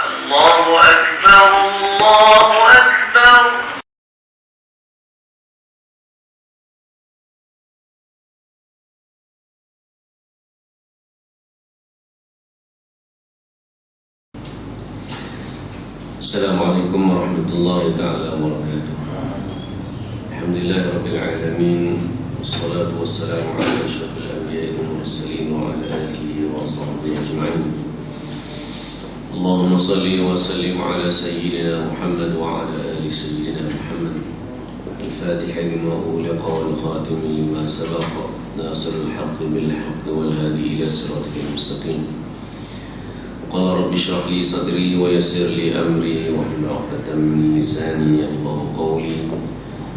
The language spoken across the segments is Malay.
الله أكبر الله أكبر. Assalamualaikum warahmatullahi ta'ala wabarakatuh. Alhamdulillahi rabbil alamin. Wassalatu wassalamu ala asyrafil anbiya'i wal mursalin wa ala alihi wa sahbihi ajma'in. Allahumma salli wa sallim ala sayyidina Muhammad wa ala ali sayyidina Muhammad. Al-Fatih lima uliqa wal khatim lima sabaqa. Nasirul haqqi bil haqqi wal hadi ila siratikal mustaqim. Qala rabbi shrah li sadri wa yassir li amri wahlul 'uqdatam min lisani yafqahu qawli.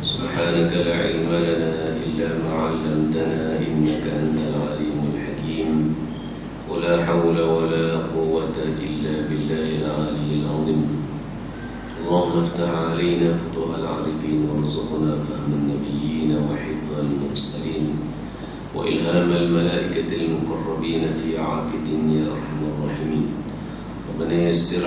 Subhanaka la ilma lana illa ma 'allamtana innaka antal 'alimul hakim. Wa la hawla wa la quwwata illa billahil 'aliyyil 'azim. Allahumma iftah 'alaina futuhal 'arifin warzuqna fahman nabiyyin wa hifdhal mursalin wa ilhamal malaikatil muqarrabin fi 'afiyatin ya arhamar rahimin. ربنا يسر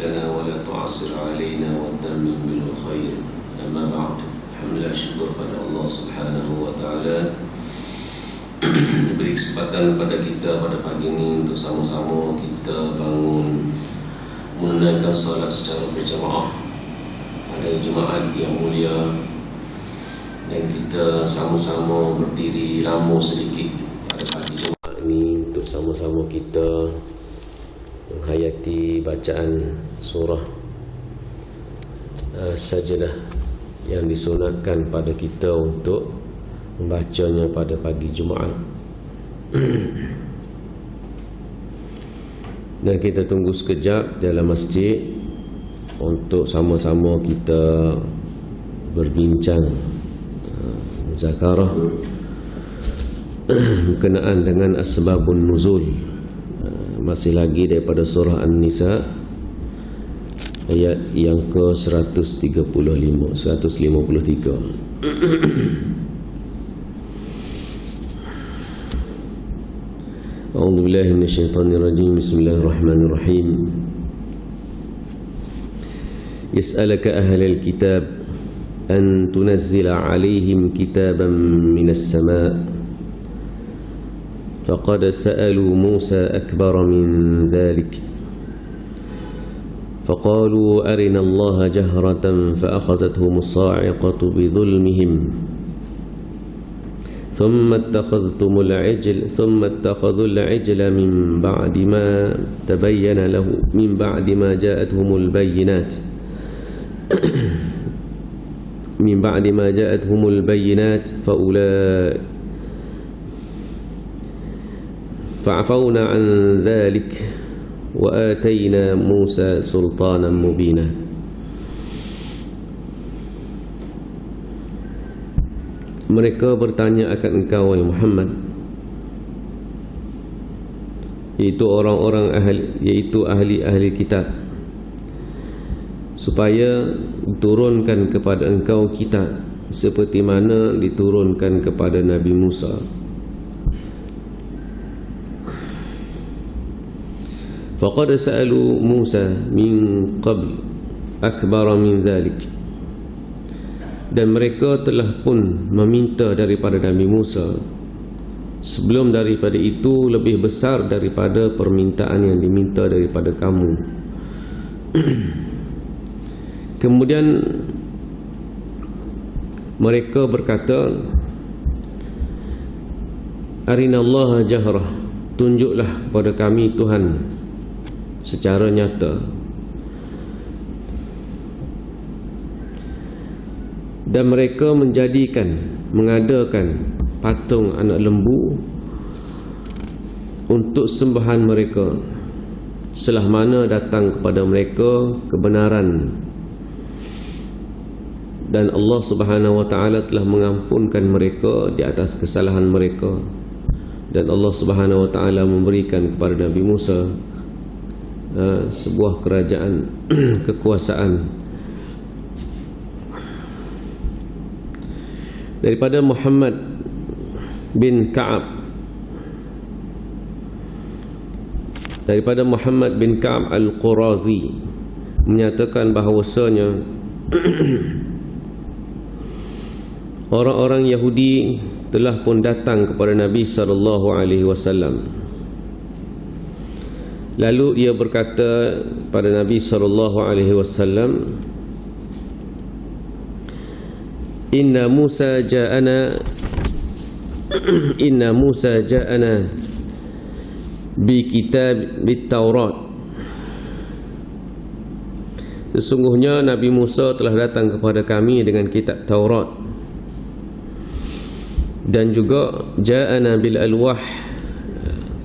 لنا ولا تعسر علينا وتمم بالخير. أما بعد, alhamdulillah, syukur pada Allah Subhanahu wa taala diberi kesempatan pada kita pada pagi ini untuk sama-sama kita bangun menunaikan salat secara berjamaah pada Jumaat yang mulia, dan kita sama-sama berdiri lama sedikit pada pagi Jumaat ini untuk sama-sama kita menghayati bacaan surah Sajdah yang disunatkan pada kita untuk membacanya pada pagi Jumaat. Dan kita tunggu sekejap dalam masjid untuk sama-sama kita berbincang muzakarah berkenaan dengan asbabun nuzul. Masih lagi daripada surah An-Nisa ayat yang ke-153. A'udzu billahi minasyaitonir rajim. Bismillahirrahmanirrahim. Yas'alaka ahlul kitab an tunazzila 'alaihim kitaban minas sama'. فقد سألوا موسى أكبر من ذلك فقالوا أرنا الله جهرة فأخذتهم الصاعقة بظلمهم ثم اتخذوا العجل من بعد ما تبين له من بعد ما جاءتهم البينات فعفونا عن ذلك وآتينا موسى سلطانا مبينا. Mereka bertanya akan engkau, wahai Muhammad, yaitu orang-orang ahli kitab, supaya diturunkan kepada engkau kitab seperti mana diturunkan kepada Nabi Musa. Faqad sa'alu Musa min qabl akbar min dhalik. Dan mereka telah pun meminta daripada Nabi Musa sebelum daripada itu lebih besar daripada permintaan yang diminta daripada kamu. Kemudian mereka berkata, Arinallaha jahrah, tunjuklah kepada kami Tuhan secara nyata. Dan mereka mengadakan patung anak lembu untuk sembahan mereka, setelah mana datang kepada mereka kebenaran, dan Allah Subhanahu wa taala telah mengampunkan mereka di atas kesalahan mereka, dan Allah Subhanahu wa taala memberikan kepada Nabi Musa sebuah kerajaan kekuasaan. Daripada Muhammad bin Ka'ab daripada Muhammad bin Ka'ab al-Qurazi menyatakan bahawasanya orang-orang Yahudi telah pun datang kepada Nabi SAW. Lalu dia berkata pada Nabi SAW, Inna Musa ja'ana bi kitab bit-Taurat. Sesungguhnya Nabi Musa telah datang kepada kami dengan kitab Taurat, dan juga ja'ana bil alwah,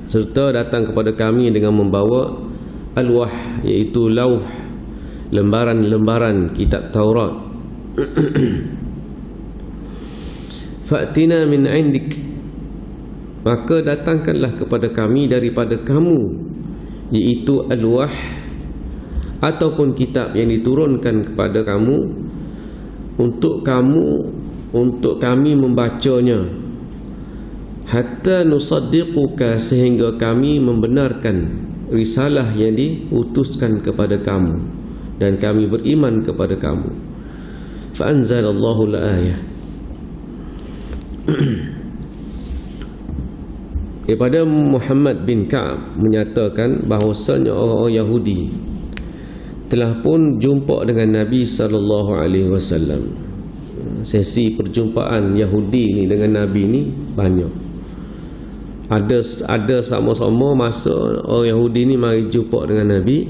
serta datang kepada kami dengan membawa alwah, iaitu lauh, lembaran-lembaran kitab Taurat. Fa'tina min indik, maka datangkanlah kepada kami daripada kamu, iaitu alwah ataupun kitab yang diturunkan kepada kamu untuk kami membacanya, hatta nusaddiquka, sehingga kami membenarkan risalah yang diutuskan kepada kamu dan kami beriman kepada kamu. Fa anzalallahu al-ayah. Daripada Muhammad bin Ka'ab menyatakan bahawasanya orang-orang Yahudi telah pun jumpa dengan Nabi SAW. Sesi perjumpaan Yahudi ni dengan Nabi ni banyak. Ada sama-sama masa orang Yahudi ni mari jumpa dengan Nabi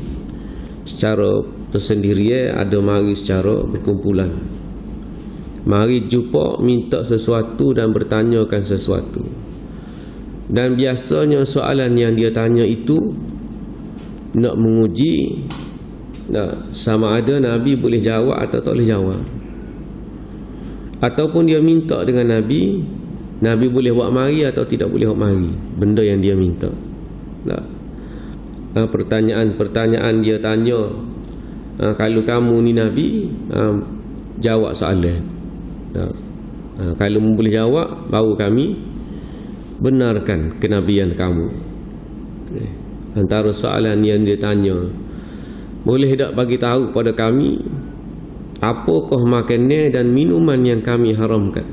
secara tersendirian, ada mari secara berkumpulan. Mari jumpa, minta sesuatu dan bertanyakan sesuatu. Dan biasanya soalan yang dia tanya itu nak menguji sama ada Nabi boleh jawab atau tak boleh jawab. Ataupun dia minta dengan Nabi, Nabi boleh buat mari atau tidak boleh buat mari benda yang dia minta. Pertanyaan dia tanya, kalau kamu ni Nabi, jawab soalan. Kalau boleh jawab, baru kami benarkan kenabian kamu. Antara soalan yang dia tanya, boleh tak bagi tahu pada kami apakah makanan dan minuman yang kami haramkan,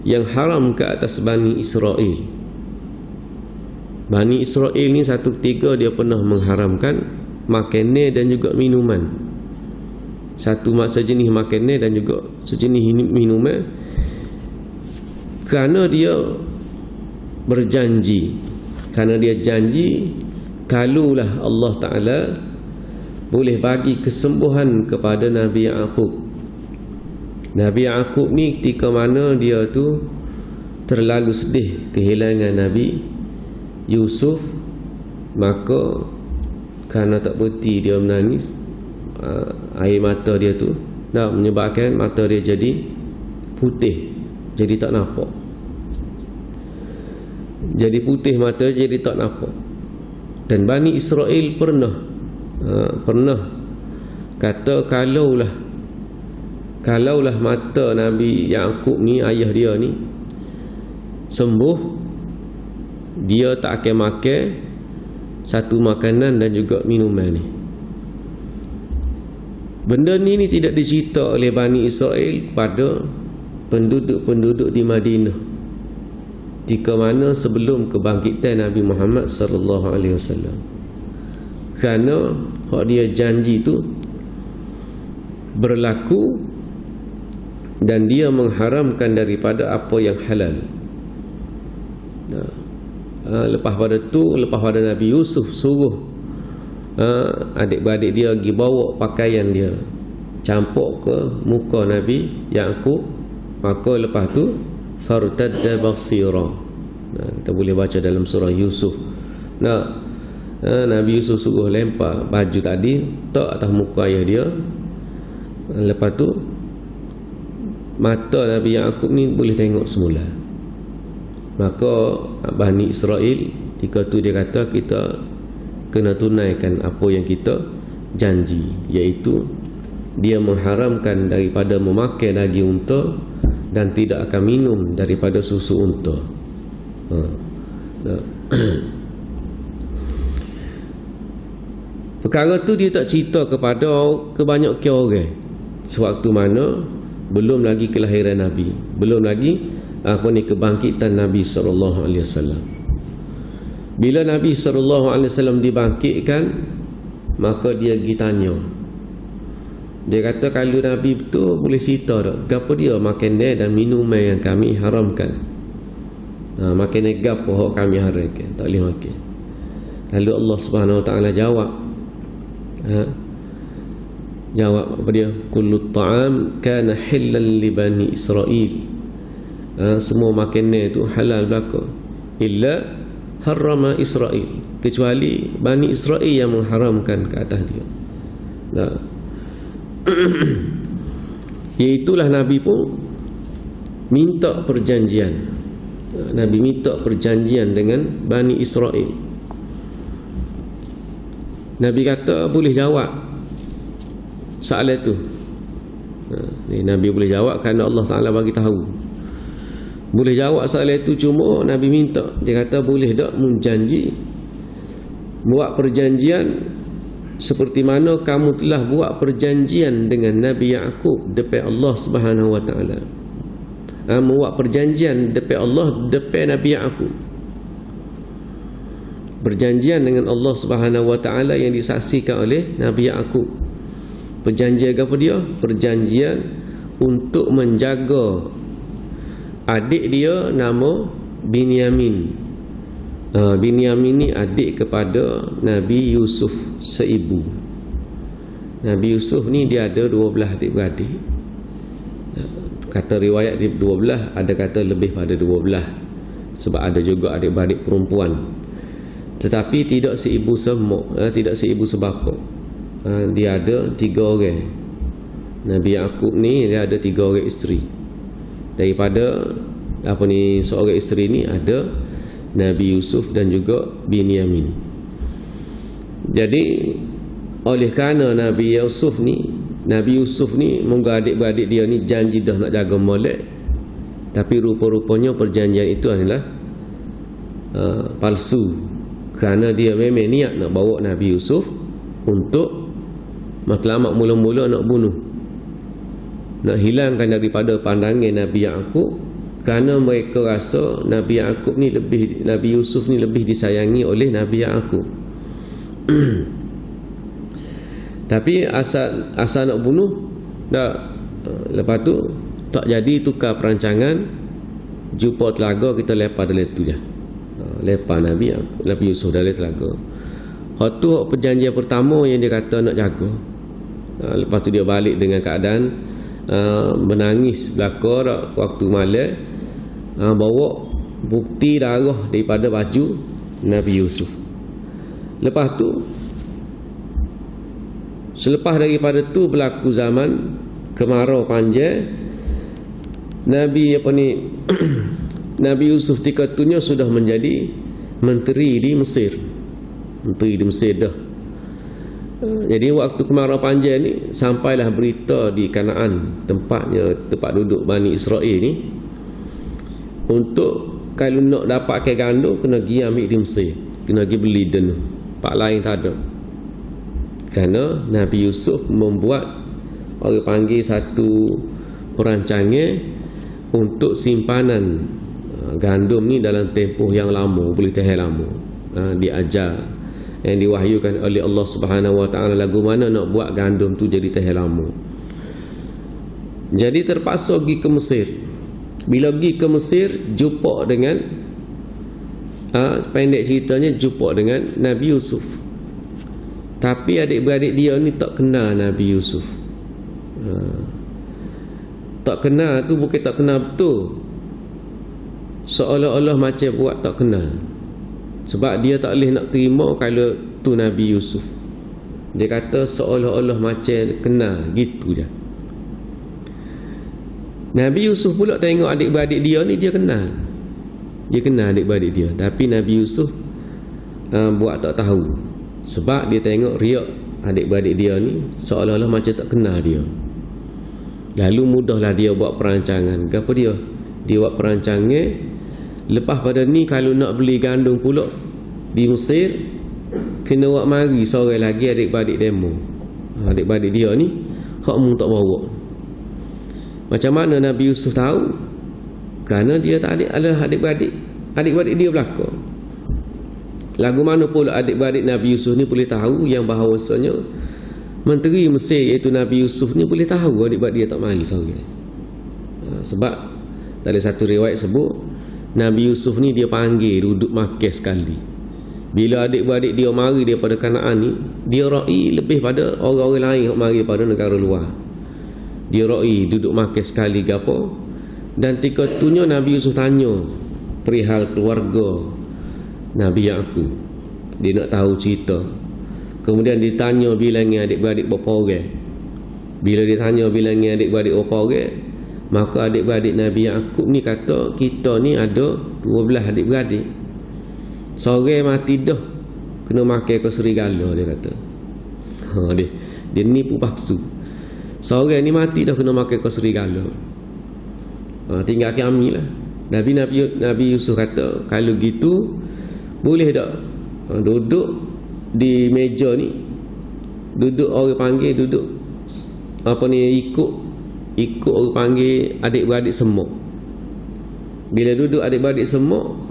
yang haram ke atas Bani Israel. Bani Israel ni satu ketika dia pernah mengharamkan makanan dan juga minuman. Satu sejenis makanan dan juga sejenis minuman, kerana dia berjanji, kerana dia janji kalaulah Allah Ta'ala boleh bagi kesembuhan kepada Nabi Ya'qub. Nabi Ya'qub ni ketika mana dia tu terlalu sedih kehilangan Nabi Yusuf, maka kerana tak berhenti dia menangis, air mata dia tu dah menyebabkan mata dia jadi putih, jadi tak nampak. Jadi putih mata, jadi tak nampak. Dan Bani Israel pernah kata kalaulah mata Nabi Ya'qub ni, ayah dia ni sembuh, dia tak akan makan satu makanan dan juga minuman ni. Benda ni tidak dicerita oleh Bani Israel pada penduduk-penduduk di Madinah ketika mana sebelum kebangkitan Nabi Muhammad sallallahu alaihi wasallam. Kerana hak dia janji tu berlaku dan dia mengharamkan daripada apa yang halal. Lepas pada Nabi Yusuf suruh adik-beradik dia pergi bawa pakaian dia campur ke muka Nabi Ya'qub, maka lepas tu fartadda basira. Kita boleh baca dalam surah Yusuf. Nabi Yusuf suruh lempar baju tadi tak atas muka ayah dia. Lepas tu mata Nabi Ya'qub ni boleh tengok semula. Maka Bani Israel ketika tu dia kata, kita kena tunaikan apa yang kita janji, iaitu dia mengharamkan daripada memakai daging unta dan tidak akan minum daripada susu unta. Perkara tu dia tak cerita kepada banyak orang. Sewaktu mana belum lagi kelahiran Nabi, belum lagi kebangkitan Nabi sallallahu alaihi wasallam. Bila Nabi sallallahu alaihi wasallam dibangkitkan, maka dia pergi tanya. Dia kata kalau Nabi betul boleh cerita tak gapo dia makanan dan minuman yang kami haramkan. Makanan gapo kami haramkan, tak boleh makan. Lalu Allah Subhanahu wa taala jawab. Jawab apa dia? Kullu ta'am kana halal li bani Israil. Semua makanan itu halal belaka. Illa harrama Israil, kecuali Bani Israel yang mengharamkan ke atas dia. Iaitulah Nabi pun minta perjanjian. Nabi minta perjanjian dengan Bani Israel. Nabi kata boleh jawab soalan itu. Nabi boleh jawab kerana Allah Ta'ala bagi tahu. Boleh jawab soalan itu, cuma Nabi minta. Dia kata boleh tak menjanji, buat perjanjian seperti mana kamu telah buat perjanjian dengan Nabi Yaqub depan Allah Subhanahu wa taala. Buat perjanjian depan Allah depan Nabi Yaqub. Perjanjian dengan Allah Subhanahu wa taala yang disaksikan oleh Nabi Yaqub. Perjanjian apa dia? Perjanjian untuk menjaga adik dia nama Binyamin. Binyamin ni adik kepada Nabi Yusuf seibu. Nabi Yusuf ni dia ada 12 adik-beradik. Kata riwayat dia 12, ada kata lebih pada 12. Sebab ada juga adik-beradik perempuan. Tetapi tidak seibu semua, tidak seibu sebapa. Dia ada 3 orang. Nabi Yaqub ni dia ada 3 orang isteri. Daripada seorang isteri ni ada Nabi Yusuf dan juga Binyamin. Jadi oleh kerana Nabi Yusuf ni moga adik-beradik dia ni janji dah nak jaga molek, tapi rupa-rupanya perjanjian itu adalah palsu, kerana dia memang niat nak bawa Nabi Yusuf untuk matlamat mula-mula nak bunuh, nak hilangkan daripada pandangan Nabi Yaqub, kerana mereka rasa Nabi Yusuf ni lebih disayangi oleh Nabi Yaqub. Tapi asal nak bunuh dah. Lepas tu tak jadi, tukar perancangan, jumpa telaga, kita lepas dalam tu je. Lepas Nabi Yusuf dalam telaga. Tu perjanjian pertama yang dia kata nak jaga. Lepas tu dia balik dengan keadaan menangis belaka waktu malam, bawa bukti darah daripada baju Nabi Yusuf. Lepas tu, selepas daripada tu berlaku zaman kemarau panjang, Nabi Nabi Yusuf ketika itunya sudah menjadi menteri di Mesir. Menteri di Mesir dah. Jadi waktu kemarau panjang ni, sampailah berita di Kanaan, tempat duduk Bani Israel ni, untuk kalau nak dapatkan gandum kena pergi ambil di Mesir, kena pergi beli dan pak lain tak ada. Kerana Nabi Yusuf membuat, orang panggil satu perancangan untuk simpanan gandum ni dalam tempoh yang lama, boleh tahan lama. Diajar yang diwahyukan oleh Allah Subhanahu wa taala lagu mana nak buat gandum tu jadi tahan lama. Jadi terpaksa pergi ke Mesir. Bila pergi ke Mesir, jumpa dengan pendek ceritanya, jumpa dengan Nabi Yusuf. Tapi adik-beradik dia ni tak kenal Nabi Yusuf. Tak kenal tu bukan tak kenal betul, seolah-olah macam buat tak kenal. Sebab dia tak boleh nak terima kalau tu Nabi Yusuf. Dia kata seolah-olah macam kenal, gitu je. Nabi Yusuf pula tengok adik-beradik dia ni, dia kenal. Dia kenal adik-beradik dia. Tapi Nabi Yusuf buat tak tahu. Sebab dia tengok riak adik-beradik dia ni, seolah-olah macam tak kenal dia. Lalu mudahlah dia buat perancangan. Apa dia? Dia buat perancangan, lepas pada ni kalau nak beli gandum pula di Mesir, kena buat mari seorang lagi adik-beradik demo. Adik-beradik dia ni hak mu tak bawa. Macam mana Nabi Yusuf tahu? Kerana dia tak adalah adik-beradik. Adik-beradik dia belaka. Lagu mana pula adik-beradik Nabi Yusuf ni boleh tahu yang bahawasanya Menteri Mesir iaitu Nabi Yusuf ni boleh tahu adik-beradik dia tak mari seorang. Sebab dalam satu riwayat sebut Nabi Yusuf ni dia panggil duduk makan sekali. Bila adik-beradik dia mari daripada Kanaan ni, dia ra'i lebih pada orang-orang lain yang mari daripada negara luar. Dia ra'i duduk makan sekali ke apa. Dan ketika itunya Nabi Yusuf tanya perihal keluarga Nabi Yaqub. Dia nak tahu cerita. Kemudian ditanya bilangan adik-beradik berapa orang. Bila ditanya bilangan adik-beradik berapa orang, maka adik-beradik Nabi Yaqub ni kata, kita ni ada 12 adik-beradik. Seorang mati dah kena makan ke serigala, dia kata. Dia nipu paksu. Seorang ni mati dah kena makan ke serigala. Tinggal kami lah. Nabi Yusuf kata, kalau gitu boleh tak duduk di meja ni, duduk orang panggil duduk apa ni, ikut orang panggil adik-beradik semua. Bila duduk adik-beradik semua,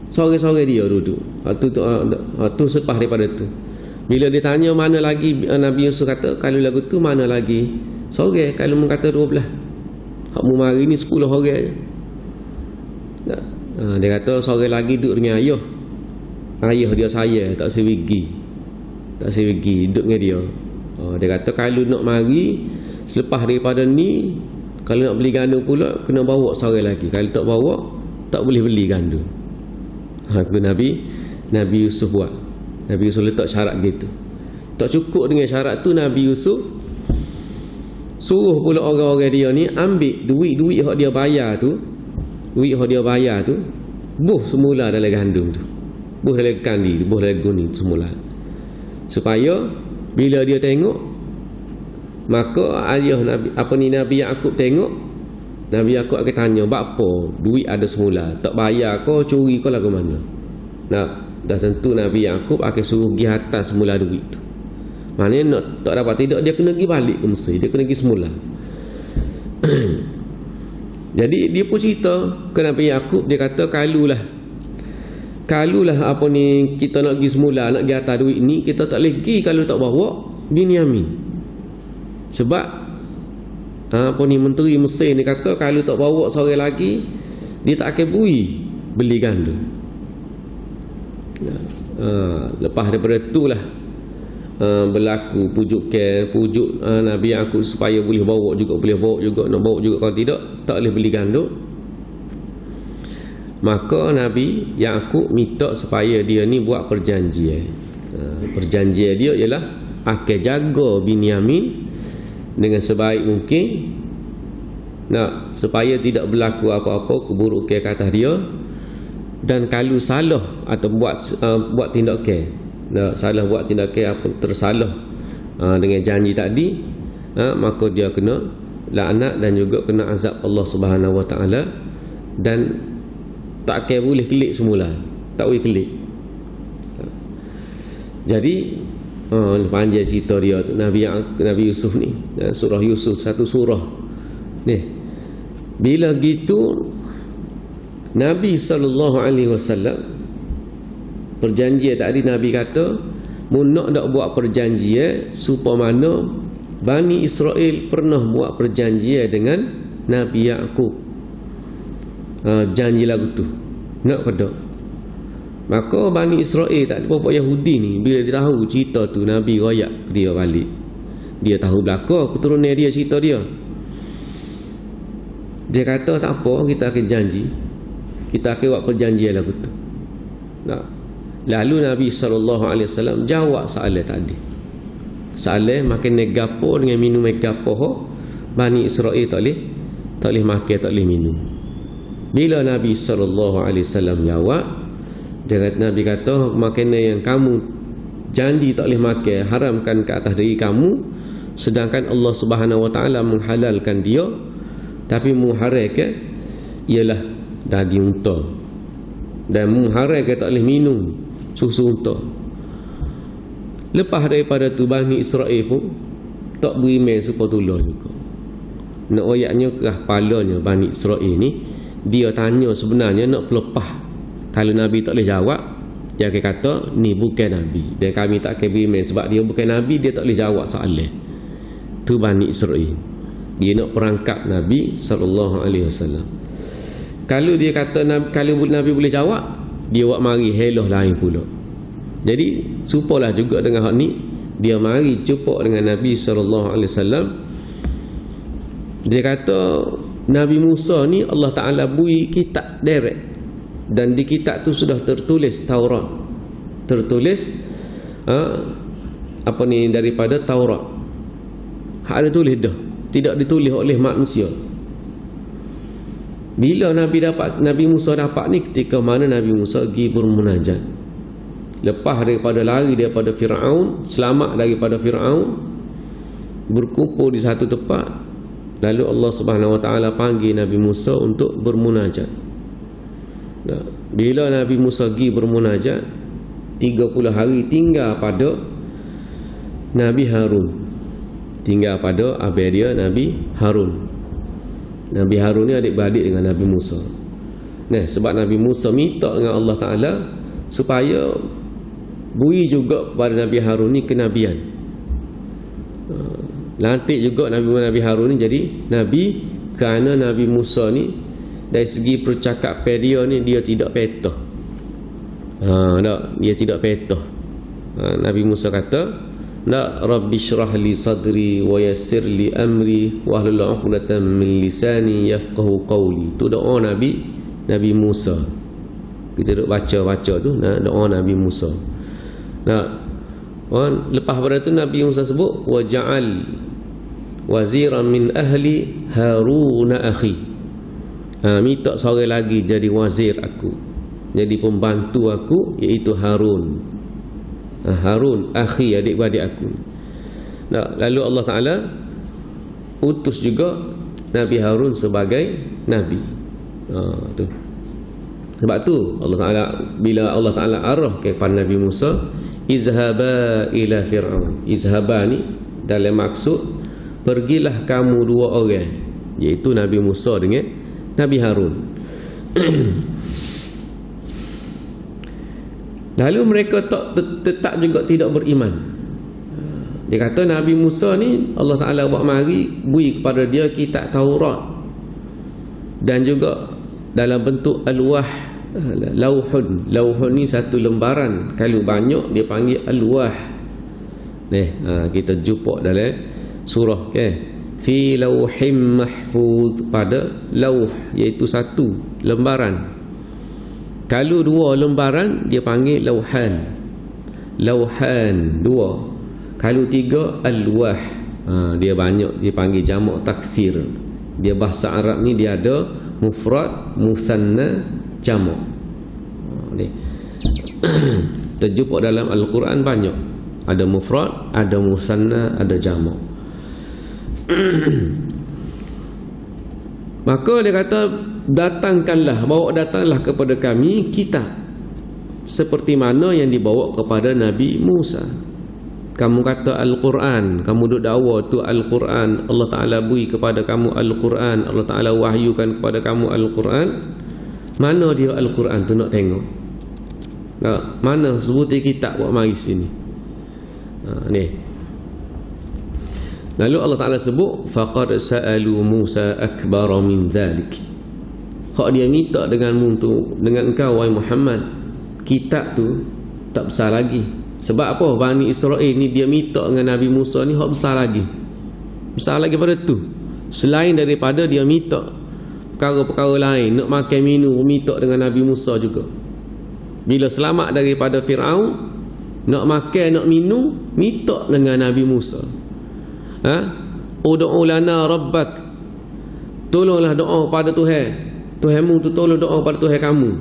Sore-sore dia duduk. Tu sepah daripada tu. Bila ditanya mana lagi, Nabi Yusuf kata, kalau lagu tu mana lagi? Sore, kalau mu kata 12. Hak mu mari ni 10 orang je. Dia kata sore lagi duduk dengan ayah. Ayah dia saya, tak sewigi. Duduk dengan dia. Dia kata kalau nak mari selepas daripada ni, kalau nak beli gandum pula kena bawa sore lagi. Kalau tak bawa, tak boleh beli gandum. Itu Nabi Yusuf buat. Nabi Yusuf letak syarat gitu. Tak cukup dengan syarat tu, Nabi Yusuf suruh pula orang-orang dia ni ambil duit yang dia bayar tu. Duit yang dia bayar tu buh semula dalam gandum tu. Buh dalam kandi, buh dalam guni semula. Supaya bila dia tengok, maka ayah Nabi Yaqub tengok, Nabi Yaqub akan tanya, "Apa duit ada semula? Tak bayar kau, curi kau lagu mana?" Dah tentu Nabi Yaqub akan suruh pergi atas semula duit tu. Maknanya tak dapat tidak, dia kena pergi balik ke Mesir, dia kena pergi semula. Jadi dia pun cerita ke Nabi Yaqub, dia kata kalulah apa ni kita nak pergi semula, nak pergi atas duit ni, kita tak boleh pergi kalau tak bawa Binyamin. Sebab apa ni menteri Mesir ni kata kalau tak bawa sore lagi dia tak akan beli gandum. Lepas daripada itulah berlaku pujuk Nabi Yaqub supaya boleh bawa juga, nak bawa juga, kalau tidak tak boleh beli gandum. Maka Nabi Yaqub minta supaya dia ni buat perjanjian. Perjanjian dia ialah akan jaga Binyamin dengan sebaik mungkin, supaya tidak berlaku apa-apa keburukan ke atas dia. Dan kalau salah atau buat tindakan, salah buat tindakan apa tersalah dengan janji tadi, maka dia kena laknat dan juga kena azab Allah Subhanahu Wa Taala, dan tak akan boleh kelik semula, tak boleh kelik. Jadi panjang cerita dia tu, Nabi Yusuf ni, surah Yusuf, satu surah ni. Bila gitu Nabi SAW perjanjian tadi, Nabi kata mu nak buat perjanjian supaya mana Bani Israel pernah buat perjanjian dengan Nabi Yaqub. Janji lagu tu nak ke tak? Maka Bani Israel tak apa Yahudi ni, bila dia tahu cerita tu, Nabi royak dia balik. Dia tahu belaka keturunan dia, cerita dia. Dia kata tak apa, kita akan janji, kita akan buat perjanjian lagu tu. Lalu Nabi SAW jawab soalan tadi. Soalan makan negapo dengan minum negapo, Bani Israel tak boleh makan, tak boleh minum. Bila Nabi SAW jawab, Nabi kata makanan yang kamu janji tak boleh makan, haramkan ke atas diri kamu, sedangkan Allah Subhanahu Wa Taala menghalalkan dia, tapi muharramkan ialah daging unta. Dan mengharamkan tak boleh minum susu unta. Lepas daripada tu Bani Israel pun tak beriman supaya tolong juga. Nak ayatnya ke kepalanya Bani Israel ni, dia tanya sebenarnya nak pelepah. Kalau Nabi tak boleh jawab, dia akan kata ni bukan Nabi, dan kami tak akan beriman sebab dia bukan Nabi, dia tak boleh jawab soalan. Tu Bani Israel. Dia nak perangkap Nabi SAW. Kalau dia kata kalau Nabi boleh jawab, dia buat mari helah lain pula. Jadi supalah juga dengan hak ni, dia mari jumpa dengan Nabi SAW. Dia kata Nabi Musa ni Allah Ta'ala beri kitab direct, dan di kitab tu sudah tertulis Taurat, tertulis daripada Taurat. Hak ada tulis dah, tidak ditulis oleh manusia. Bila Nabi Musa dapat ni, ketika mana Nabi Musa pergi bermunajat, lepas daripada lari daripada Fir'aun, selamat daripada Fir'aun, berkumpul di satu tempat. Lalu Allah Subhanahu Wa Taala panggil Nabi Musa untuk bermunajat. Bila Nabi Musa pergi bermunajat, 30 hari tinggal pada Nabi Harun, tinggal pada abang dia Nabi Harun. Nabi Harun ni adik-beradik dengan Nabi Musa. Nah, sebab Nabi Musa minta dengan Allah Ta'ala supaya beri juga kepada Nabi Harun ni kenabian. Lantik juga Nabi Harun ni jadi Nabi, kerana Nabi Musa ni dari segi percakapan dia ni, dia tidak petah. Dia tidak petah. Nabi Musa kata, la rabbi syrah li sadri wa yassir li amri wa hlul 'uqdatam min lisani yafqahu qawli. Tu doa Nabi Musa. Kita duk baca tu, doa Nabi Musa. Lepas pada tu Nabi Musa sebut wa ja'al waziran min ahli Harun akhi. Minta seorang lagi jadi wazir aku, jadi pembantu aku, iaitu Harun. Harun akhi, adik-beradik aku. Lalu Allah Ta'ala utus juga Nabi Harun sebagai Nabi. Tu. Sebab tu Allah Ta'ala, bila Allah Ta'ala arah kepada Nabi Musa, izhaba ila Fir'aun. Izhaba ni dalam maksud pergilah kamu dua orang, iaitu Nabi Musa dengan Nabi Harun. Lalu mereka tetap juga tidak beriman. Dia kata Nabi Musa ni Allah Ta'ala buat mari beri kepada dia kitab Taurat, dan juga dalam bentuk alwah, lauhun. Lauhun ni satu lembaran, kalau banyak dia panggil alwah. Kita jumpa dalam surah fi lauhim mahfuz, pada lauh, iaitu satu lembaran. Kalau dua lembaran dia panggil lauhan. Lauhan dua. Kalau tiga alwah. Dia banyak, dia panggil jamak taksir. Dia bahasa Arab ni dia ada mufrad, musanna, jamak. Terjumpa dalam Al-Quran banyak. Ada mufrad, ada musanna, ada jamak. Maka dia kata, bawa datanglah kepada kami kitab seperti mana yang dibawa kepada Nabi Musa. Kamu kata Al-Quran, kamu duk dakwa tu Al-Quran, Allah Ta'ala beri kepada kamu Al-Quran, Allah Ta'ala wahyukan kepada kamu Al-Quran. Mana dia Al-Quran tu, nak tengok. Mana sebuti kitab buat mari sini. Ni. Lalu Allah Ta'ala sebut faqad sa'alu Musa akbar min dhalik. Hak dia minta dengan engkau wahai Muhammad, kitab tu tak besar lagi. Sebab apa? Bani Israel ni dia minta dengan Nabi Musa ni hak besar lagi. Besar lagi pada tu. Selain daripada dia minta perkara-perkara lain, nak makan minum, minta dengan Nabi Musa juga. Bila selamat daripada Fir'aun, nak makan, nak minum, minta dengan Nabi Musa. Ud'u lana rabbak, tolonglah doa pada Tuhan. Tuhanmu tu tolong doa pada Tuhan kamu.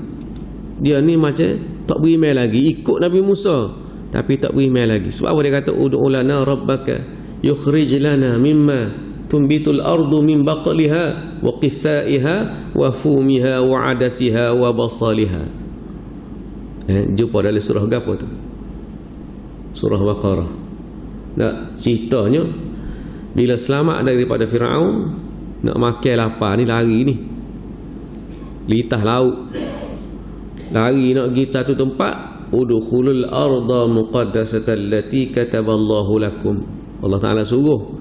Dia ni macam tak beriman lagi, ikut Nabi Musa tapi tak beriman lagi. Sebab apa dia kata ud'u lana rabbaka yukhrij lana mimma tunbitul ardu min baqliha wa qithaiha wa fumiha wa adasiha wa basaliha. Jumpa dalam surah apa tu? Surah Baqarah. Nak ceritanya bila selamat daripada Firaun, nak makan lapar ni, lari ni, litah laut, lari nak pergi satu tempat. Udkhulul arda muqaddasata allati kataballahu lakum. Allah Ta'ala suruh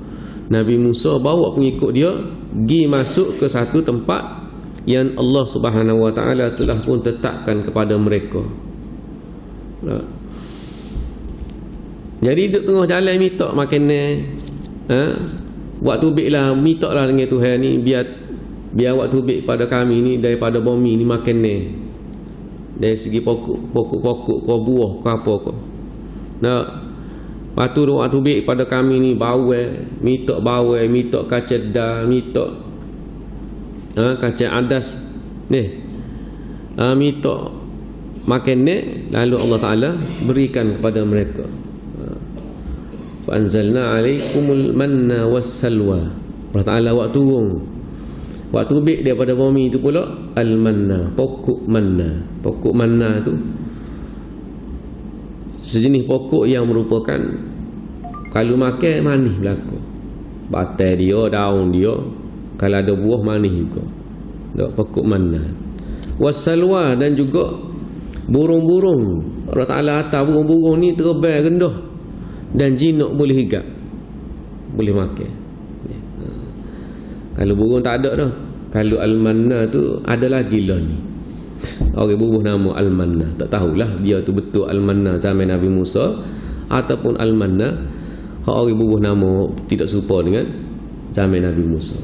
Nabi Musa bawa pengikut dia pergi masuk ke satu tempat yang Allah Subhanahu Wa Ta'ala telah pun tetapkan kepada mereka. Jadi duduk tengah jalan mitok makanan, buat tubik lah, mitok lah dengan Tuhan ni, biar buat tubik pada kami ni daripada bumi ni makanan. Dari segi pokok-pokok kau buah ke apa kau. Nah, patu doa tubik pada kami ni bawai, mitok bawai, mitok kaca dah, mitok kaca adas ni. Mitok makan ni, lalu Allah Taala berikan kepada mereka. Fa anzalna alaikumul manna wassalwa. Allah Taala buat turun waktu tubik daripada bumi itu pula al-manna, pokok manna. Pokok manna tu sejenis pokok yang merupakan kalau makan manis berlaku. Batai dia, daun dia, kalau ada buah manis juga. Pokok manna. Wassalwa, dan juga burung-burung. Allah Ta'ala atas burung-burung ni terbang rendah dan jinak boleh higap, boleh makan. Kalau burung tak ada dah. Kalau al-manna tu ada lagi lah ni. Orang bubuh nama al-manna. Tak tahulah dia tu betul al-manna zaman Nabi Musa ataupun al-manna orang bubuh nama tidak serupa dengan zaman Nabi Musa.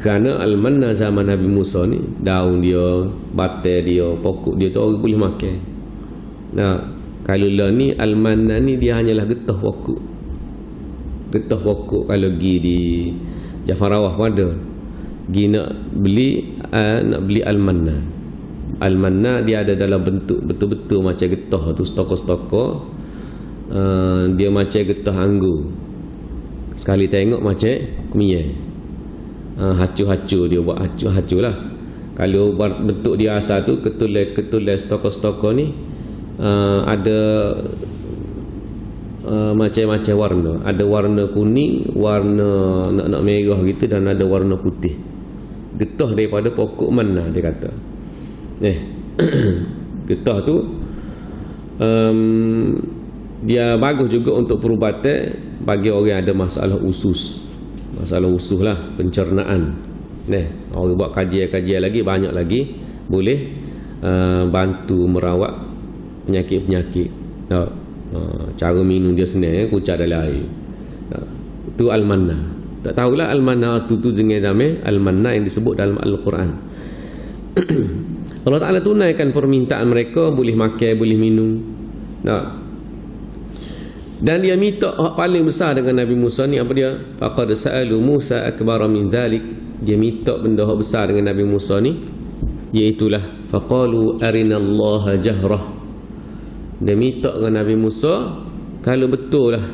Kerana al-manna zaman Nabi Musa ni, daun dia, batai dia, pokok dia tu orang boleh makan. Nah, kalau lah ni al-manna ni dia hanyalah getah pokok. Getah pokok kalau pergi di Jafarawah pada pergi nak beli al-manna. Al-manna dia ada dalam bentuk betul-betul macam getah tu, stokok-stokok. Dia macam getah anggur. Sekali tengok macam kemia. Hacu-hacu dia buat hacu-hacu lah. Kalau bentuk dia asal tu ketul-ketul stokok-stokok ni ada macam-macam warna. Ada warna kuning, warna nak merah gitu, dan ada warna putih. Getah daripada pokok manna dia kata. Getah tu dia bagus juga untuk perubatan bagi orang yang ada masalah usus. Masalah usus lah, pencernaan. Orang buat kajian-kajian lagi, banyak lagi boleh bantu merawat penyakit-penyakit. Cara minum dia senang, kucar dalam air. Itu al-manna. Tak tahulah al-manna tu dengan nama al-manna yang disebut dalam Al-Quran. Allah Ta'ala tunaikan permintaan mereka, boleh makan, boleh minum. Dan dia minta paling besar dengan Nabi Musa ni apa dia? Faqad sa'alu Musa akbara min dhalik. Dia minta benda besar dengan Nabi Musa ni, iaitulah faqalu arinallaha jahrah. Dia minta dengan Nabi Musa, kalau betul lah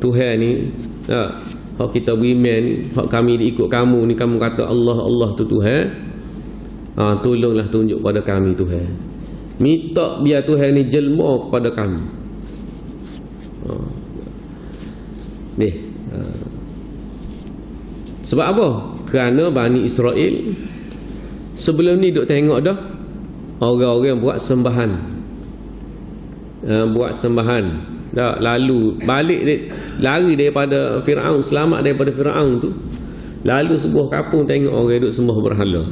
Tuhan ni, hak kita beriman ni, hak kami ikut kamu ni, kamu kata Allah, Allah tu Tuhan, tolonglah tunjuk pada kami Tuhan. Minta biar Tuhan ni jelma kepada kami. Sebab apa? Kerana Bani Israel sebelum ni duk tengok dah orang-orang buat sembahan. Buat sembahan dah, lalu balik lari daripada Firaun, selamat daripada Firaun tu, lalu sebuah kampung tengok orang duk sembah berhala,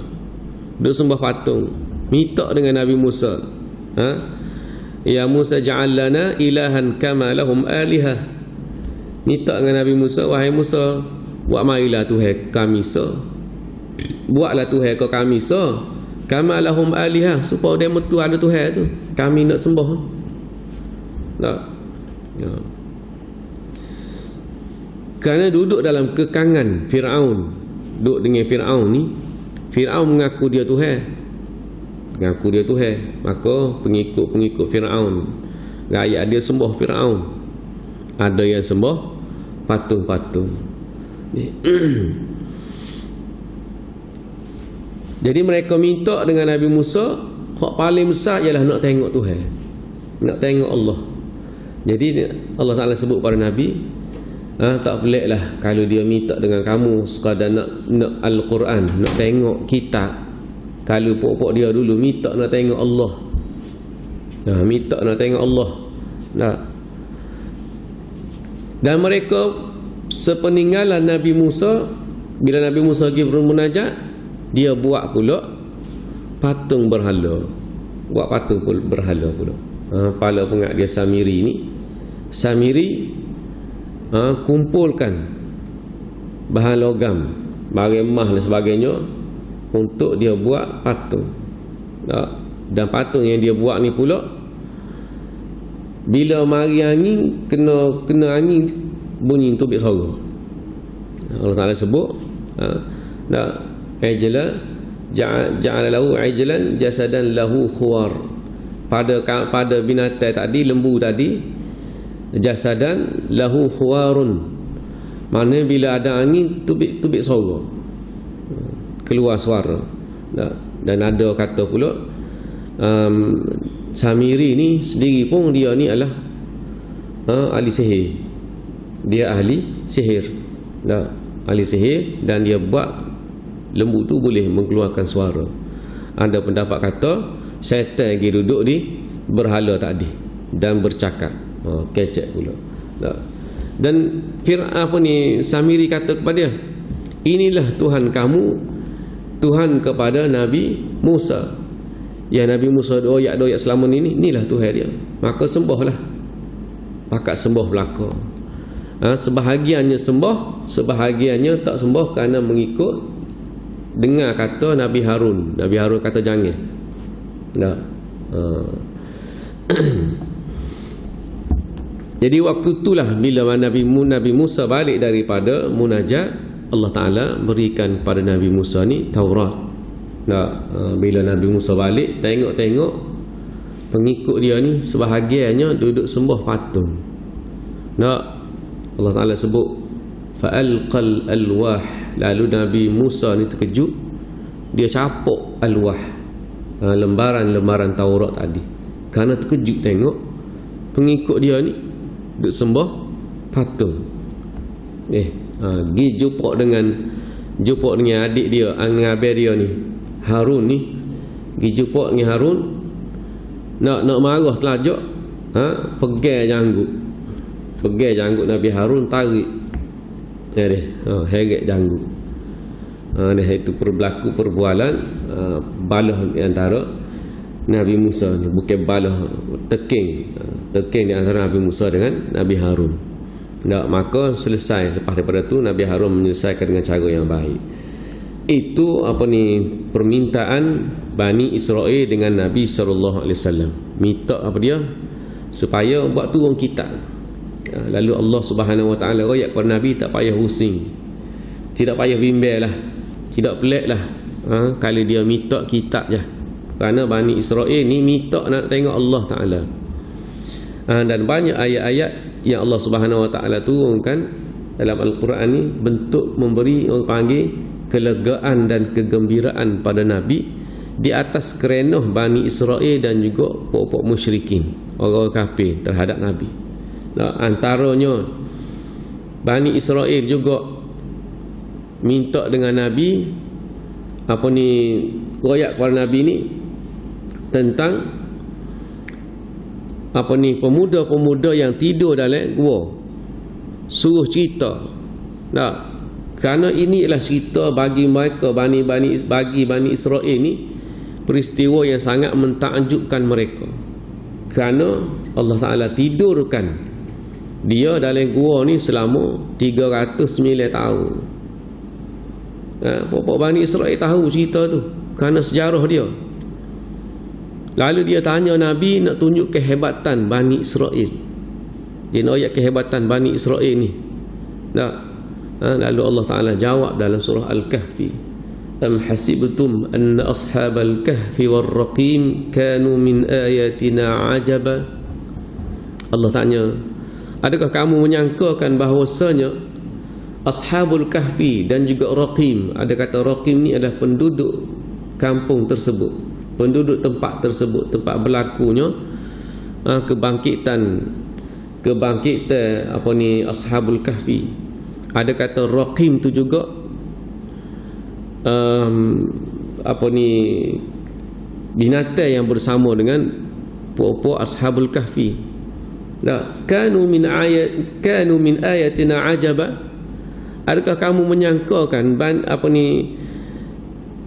duk sembah patung, minta dengan Nabi Musa, ya Musa ja'al lana ilahan kama lahum alihah. Minta dengan Nabi Musa, wahai Musa, buat marilah Tuhan kami buatlah Tuhan kami kama lahum alihah, supaya dia betul ada Tuhan tu, kami nak sembah. Kerana duduk dalam kekangan Firaun, duduk dengan Firaun ni, Firaun mengaku dia Tuhan, maka pengikut-pengikut Firaun, rakyat dia sembah Firaun, ada yang sembah patung-patung. Jadi mereka minta dengan Nabi Musa hak paling besar ialah nak tengok Tuhan, nak tengok Allah. Jadi Allah Ta'ala sebut pada Nabi, tak peliklah kalau dia minta dengan kamu sekadar nak Al-Quran, nak tengok kitab. Kalau pokok dia dulu minta nak tengok Allah, minta nak tengok Allah. Dan mereka sepeninggalan Nabi Musa, bila Nabi Musa pergi bermunajat, dia buat pula patung berhala. Buat patung berhala pula. Kepala pengat dia Samiri ni, Samiri kumpulkan bahan logam, barang emas dan sebagainya untuk dia buat patung. Dan patung yang dia buat ni pula, bila mari angin, kena angin, bunyi tubik suara. Allah Ta'ala sebut ajla ja'ala lahu ajlan jasadan lahu khuwar. Pada binatang tadi, lembu tadi, jasadan lahu khuwarun, mana bila ada angin tubik suara, keluar suara. Dan ada kata pula Samiri ni sendiri pun dia ni adalah ahli sihir. Dia ahli sihir, ahli sihir, dan dia buat lembu tu boleh mengeluarkan suara. Ada pendapat kata syaitan pergi duduk di berhala tadi dan bercakap, kecek pula. Dan Samiri kata kepada dia, inilah Tuhan kamu, Tuhan kepada Nabi Musa. Ya, Nabi Musa doyak selama ni, inilah Tuhan dia. Maka sembahlah. Pakat sembah belaka. Sebahagiannya sembah, sebahagiannya tak sembah kerana mengikut dengar kata Nabi Harun. Nabi Harun kata jangan. Jadi waktu itulah bila Nabi Musa balik daripada munajat, Allah Ta'ala berikan pada Nabi Musa ni Taurat. Bila Nabi Musa balik, tengok pengikut dia ni sebahagiannya duduk sembah patung. Allah Ta'ala sebut fa'alqal alwah. Lalu Nabi Musa ni terkejut, dia capuk alwah, lembaran-lembaran Taurat tadi, kerana terkejut tengok pengikut dia ni duduk sembah patung. Pergi jumpa dengan adik dia, dengan abang dia ni, Harun ni. Pergi jumpa dengan Harun, nak marah telajak, pegang janggut Nabi Harun, tarik heret janggut. Itu berlaku perbualan balah di antara Nabi Musa ni, bukan balah, teking di antara Nabi Musa dengan Nabi Harun. Maka selesai. Lepas daripada tu Nabi Harun menyelesaikan dengan cara yang baik. Itu permintaan Bani Israel dengan Nabi SAW. Minta apa dia? Supaya buat turun kitab. Lalu Allah Subhanahu Wa Taala royak kepada Nabi, tak payah pusing, tidak payah bimbang lah, tidak pelik lah kalau dia minta kitab je. Kerana Bani Israel ni minta nak tengok Allah Ta'ala. Dan banyak ayat-ayat yang Allah Subhanahu Wa Taala turunkan dalam Al-Quran ni bentuk memberi, orang panggil, kelegaan dan kegembiraan pada Nabi di atas kerenah Bani Israel dan juga pokok musyrikin, orang kafir terhadap Nabi. Antaranya Bani Israel juga minta dengan Nabi royak kepada Nabi ni tentang pemuda-pemuda yang tidur dalam gua. Suruh cerita. Kerana ini adalah cerita bagi mereka, bagi Bani Israel ni, peristiwa yang sangat mentakjubkan mereka. Kerana Allah Ta'ala tidurkan dia dalam gua ni selama 309 tahun. Bapak Bani Israel tahu cerita tu kerana sejarah dia. Lalu dia tanya Nabi nak tunjuk kehebatan Bani Israel. Dia nak ayat kehebatan Bani Israel ni. Lalu Allah Ta'ala jawab dalam surah Al-Kahfi, am hasibtum anna ashabal kahfi war raqim kanu min ayatina ajaba. Allah tanya, adakah kamu menyangkakan bahawasanya ashabul kahfi dan juga raqim, ada kata raqim ni adalah penduduk kampung tersebut, penduduk tempat tersebut, tempat berlakunya kebangkitan Ashabul Kahfi. Ada kata Raqim tu juga binatang yang bersama dengan puak-puak Ashabul Kahfi. Kanu min ayatina ajaba. Adakah kamu menyangkakan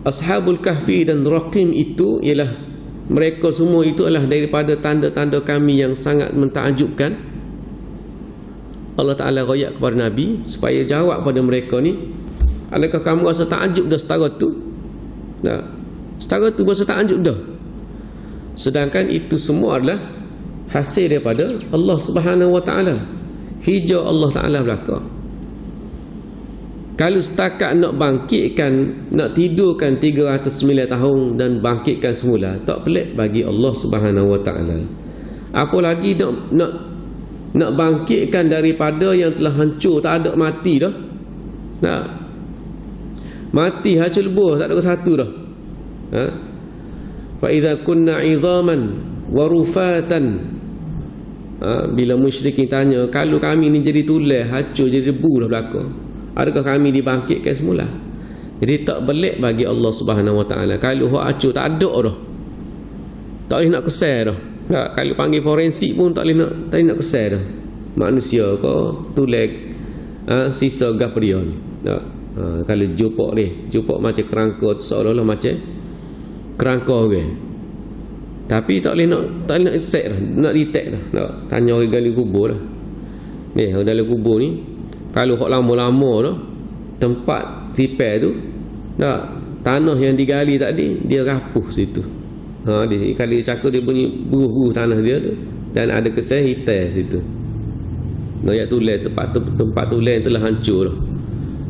Ashabul Kahfi dan Raqim itu ialah mereka semua itu adalah daripada tanda-tanda kami yang sangat mentakjubkan? Allah Ta'ala royak kepada Nabi supaya jawab pada mereka ni, adakah kamu rasa takjub dah setara tu? Setara tu rasa takjub dah. Sedangkan itu semua adalah hasil daripada Allah Subhanahu Wa Ta'ala. Hijau Allah Ta'ala belaka. Kalau setakat nak bangkitkan, nak tidurkan 309 tahun dan bangkitkan semula, tak pelik bagi Allah Subhanahu Wa Ta'ala. Apa lagi nak bangkitkan daripada yang telah hancur, tak ada, mati dah. Mati hancur lebur, tak ada satu dah. Fa idza kunna 'idhaman wa rufatan. Bila musyrikin tanya, kalau kami ni jadi tulang, hancur jadi debu dah belaka, adakah kami dibangkitkan semula? Jadi tak belik bagi Allah Subhanahu Wa Ta'ala. Kalau hak hancur tak ada dah, tak boleh nak kesal dah. Kalau panggil forensik pun tak boleh nak kesal dah. Manusia ke tulang sisa gap dia ni. Kalau jupuk macam kerangka tu, seolah-olah macam kerangka orang. Tapi tak boleh nak set dah, nak detect dah. Nak tanya orang gali kubur dah. Dalam kubur ni, kalau hak lama-lama dah, tempat sipar tu, tanah yang digali tadi dia rapuh situ. Kalau dia cakap dia bunyi buruh-buruh tanah dia tu, dan ada kesel hitam situ. Nak tulang tempat tulang telah hancur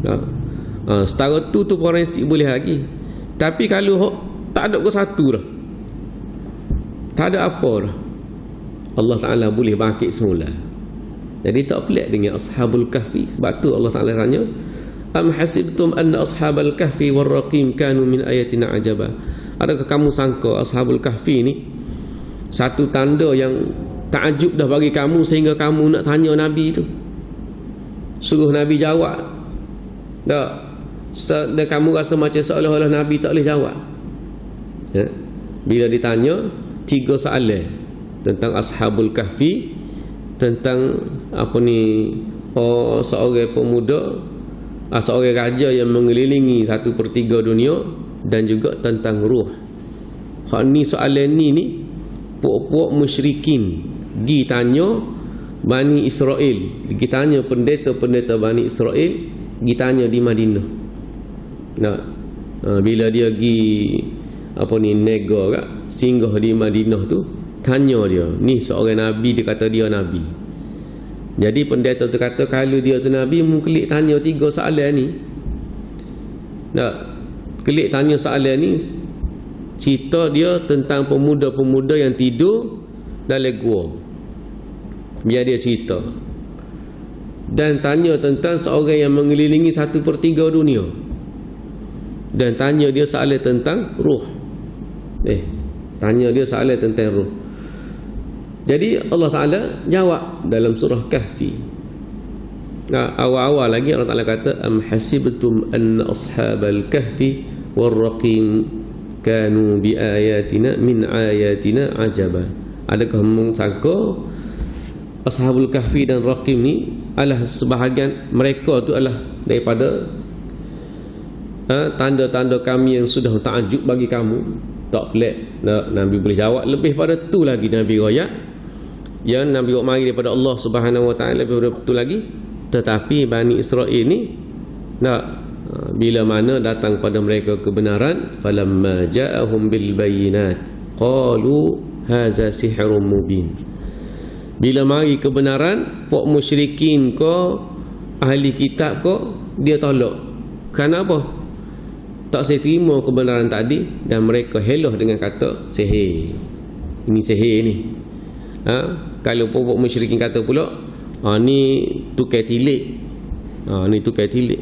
dah. Setara tu forensik boleh lagi. Tapi kalau tak ada ke satu dah, tak ada apa dah, Allah Ta'ala boleh bangkit semula. Jadi tak pelik dengan Ashabul Kahfi. Sebab tu Allah Ta'ala tanya, am hasibtum anna Ashabal Kahfi wal Raqim kanu min ayatina ajaba. Adakah kamu sangka Ashabul Kahfi ni satu tanda yang takjub dah bagi kamu sehingga kamu nak tanya Nabi tu, suruh Nabi jawab? Dan kamu rasa macam seolah-olah Nabi tak boleh jawab. Bila ditanya 3 soalan tentang Ashabul Kahfi, tentang seorang pemuda, seorang raja yang mengelilingi 1/3 dunia, dan juga tentang ruh. Hak ni soalan ni puak-puak musyrikin pergi tanya Bani Israel, pergi tanya pendeta-pendeta Bani Israel, pergi tanya di Madinah. Bila dia pergi negara singgah di Madinah tu, tanya dia, ni seorang Nabi, dia kata dia Nabi. Jadi pendeta tu kata, kalau dia tu Nabi, mungkin tanya 3 soalan ni. Kelik tanya soalan ni, cerita dia tentang pemuda-pemuda yang tidur dalam gua, biar dia cerita. Dan tanya tentang seorang yang mengelilingi 1/3 dunia, dan tanya dia soalan tentang ruh. Tanya dia soalan tentang ruh. Jadi Allah Ta'ala jawab dalam surah Kahfi. Awal-awal lagi Allah Ta'ala kata, am hasibtum anna ashabal kahfi wal raqim kanu bi ayatina min ayatina ajaba. Adakah kamu sangka Ashabul Kahfi dan Raqim ni adalah sebahagian mereka tu adalah daripada tanda-tanda kami yang sudah takjub bagi kamu? Tak pelik. Nabi boleh jawab lebih pada tu lagi. Nabi royak yang Nabi mari daripada Allah Subhanahu Wa Ta'ala lebih pada tu lagi. Tetapi Bani Israel ni bila mana datang pada mereka kebenaran, falamma ja'ahum bil bayyinat qalu hadza sihrun mubin. Bila mari kebenaran, puak musyrikin ko, ahli kitab ko, dia tolak. Kenapa? Tak saya terima kebenaran tadi, dan mereka helah dengan kata sihir. Ini sihir ni. Kalau puak musyrikin kata pula, ni tukar tilik. Ni tukar tilik.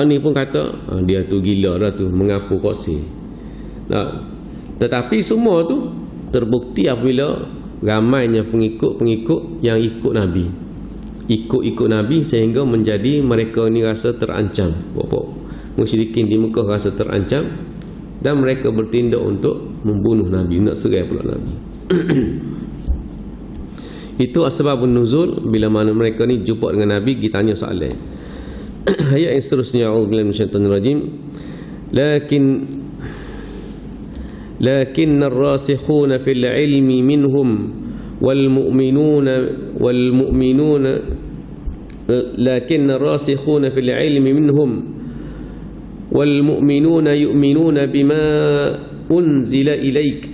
Ni pun kata dia tu gila dah tu, mengaku kosi. Tetapi semua tu terbukti apabila ramainya pengikut-pengikut yang ikut Nabi, ikut Nabi, sehingga menjadi mereka ni rasa terancam. Musyrikin di Mekah rasa terancam, dan mereka bertindak untuk membunuh Nabi, nak serai pula Nabi. Itu asbabun nuzul. Bila mana mereka ni jumpa dengan Nabi, kita tanya soalan. Ayat yang seterusnya, a'udzubillahi minasyaitonir rajim. Lakin ar-rasikhuna fil ilmi minhum wal mu'minuna lakin ar-rasikhuna fil ilmi minhum wal mu'minuna yu'minuna bima unzila ilaik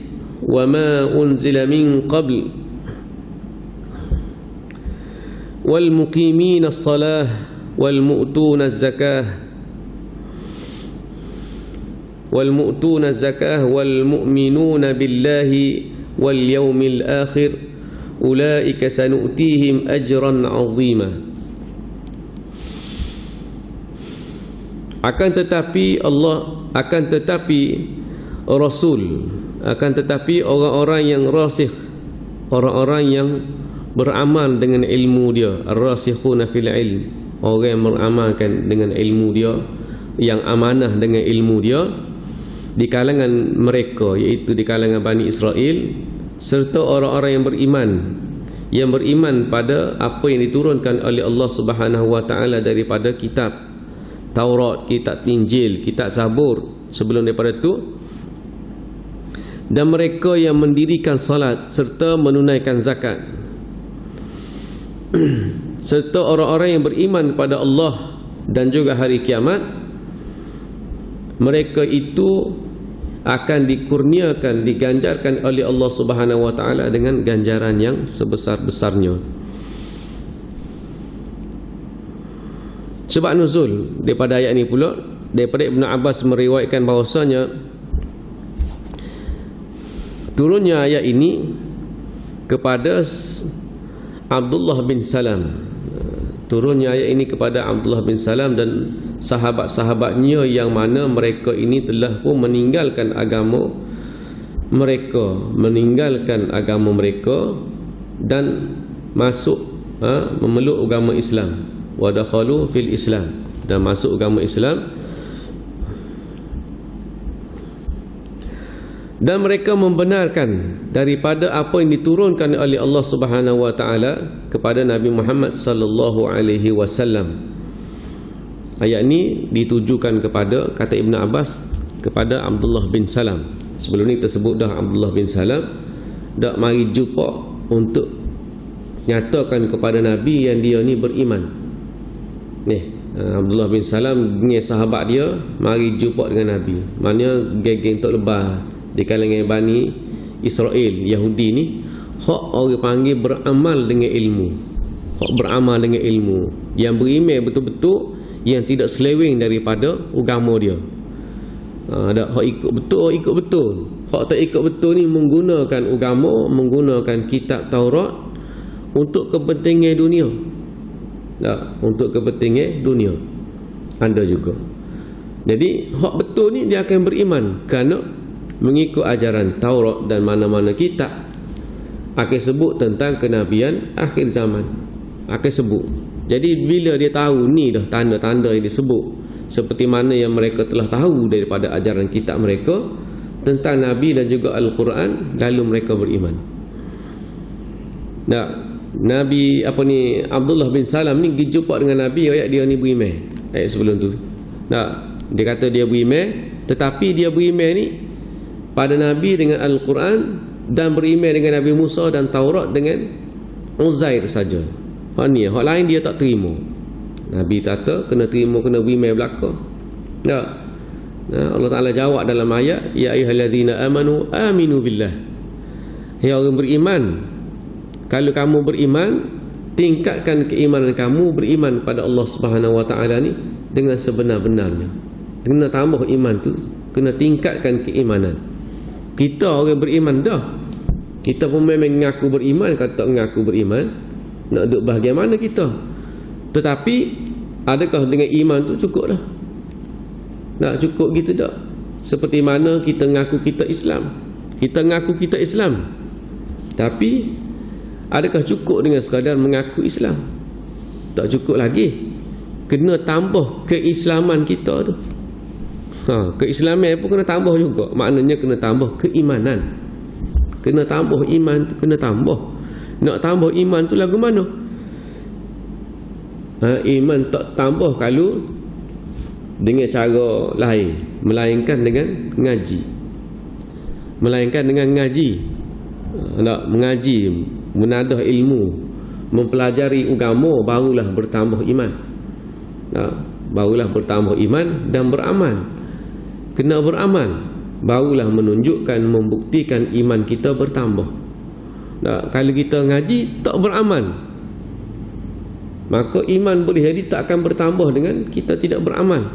wa ma unzila min qabl والمقيمين الصلاة والمؤتون الزكاة والمؤمنون بالله واليوم الآخر أولئك سنؤتيهم أجرا عظيما. Akan tetapi Rasul, akan tetapi orang-orang yang rasikh, orang-orang yang beramal dengan ilmu dia, ar-rasikhuna fil ilm, orang yang beramalkan dengan ilmu dia, yang amanah dengan ilmu dia di kalangan mereka, iaitu di kalangan Bani Israel, serta orang-orang yang beriman pada apa yang diturunkan oleh Allah Subhanahu wa taala daripada kitab Taurat, kitab Injil, kitab Zabur sebelum daripada itu, dan mereka yang mendirikan salat serta menunaikan zakat, serta orang-orang yang beriman kepada Allah dan juga hari kiamat, mereka itu akan dikurniakan, diganjarkan oleh Allah Subhanahu wa taala dengan ganjaran yang sebesar-besarnya. Sebab nuzul daripada ayat ini pula, daripada Ibn Abbas meriwayatkan bahawasanya turunnya ayat ini kepada Abdullah bin Salam. Turunnya ayat ini kepada Abdullah bin Salam dan sahabat-sahabatnya yang mana mereka ini telah pun meninggalkan agama mereka dan masuk memeluk agama Islam, wa dakhalu fil Islam, dan masuk agama Islam. Dan mereka membenarkan daripada apa yang diturunkan oleh Allah Subhanahu wa taala kepada Nabi Muhammad sallallahu alaihi wasallam. Ayat ini ditujukan kepada, kata Ibn Abbas, kepada Abdullah bin Salam. Sebelum ni tersebut dah Abdullah bin Salam dak mari jumpa untuk nyatakan kepada Nabi yang dia ni beriman. Abdullah bin Salam dengan sahabat dia mari jumpa dengan Nabi. Maknanya geng-geng tok lebah di kalangan Bani Israel, Yahudi ni, hak orang panggil beramal dengan ilmu, hak beramal dengan ilmu, yang beriman betul-betul, yang tidak seleweng daripada agama dia. Ada hak ikut betul, hak tak ikut betul ni menggunakan agama, menggunakan kitab Taurat untuk kepentingan dunia. Untuk kepentingan dunia ada juga. Jadi hak betul ni dia akan beriman kerana mengikut ajaran Taurat dan mana-mana kitab akan sebut tentang kenabian akhir zaman, akan sebut. Jadi bila dia tahu ni dah tanda-tanda yang disebut, seperti mana yang mereka telah tahu daripada ajaran kitab mereka tentang Nabi dan juga Al-Quran, lalu mereka beriman. Nabi Abdullah bin Salam ni pergi jumpa dengan Nabi, ayat dia ni beriman. Ayat sebelum tu dia kata dia beriman, tetapi dia beriman ni pada Nabi dengan Al-Quran, dan beriman dengan Nabi Musa dan Taurat dengan Uzair saja. Hak ni, hak lain dia tak terima. Nabi kata kena terima, kena beriman belaka. Allah Ta'ala jawab dalam ayat, ya ayyuhallazina amanu aminu billah. Hai orang beriman, kalau kamu beriman, tingkatkan keimanan kamu, beriman pada Allah Subhanahu wa taala ni dengan sebenar-benarnya. Kena tambah iman tu, kena tingkatkan keimanan. Kita orang beriman dah, kita pun memang mengaku beriman, kata mengaku beriman, nak duduk bahagian mana kita? Tetapi adakah dengan iman tu cukup dah? Nak cukup gitu tak? Seperti mana kita mengaku kita Islam, Kita mengaku kita Islam, tapi adakah cukup dengan sekadar mengaku Islam? Tak cukup lagi. Kena tambah keislaman kita tu. Keislaman pun kena tambah juga. Maknanya kena tambah keimanan. Kena tambah iman tu, kena tambah. Nak tambah iman tu lagu mana? Iman tak tambah kalau dengan cara lain, melainkan dengan ngaji. Melainkan dengan ngaji. Nak mengaji, menadah ilmu, mempelajari agama, barulah bertambah iman. Barulah bertambah iman dan beramal. Kena beramal, barulah menunjukkan, membuktikan iman kita bertambah. Kalau kita ngaji tak beramal, maka iman boleh jadi tak akan bertambah dengan kita tidak beramal.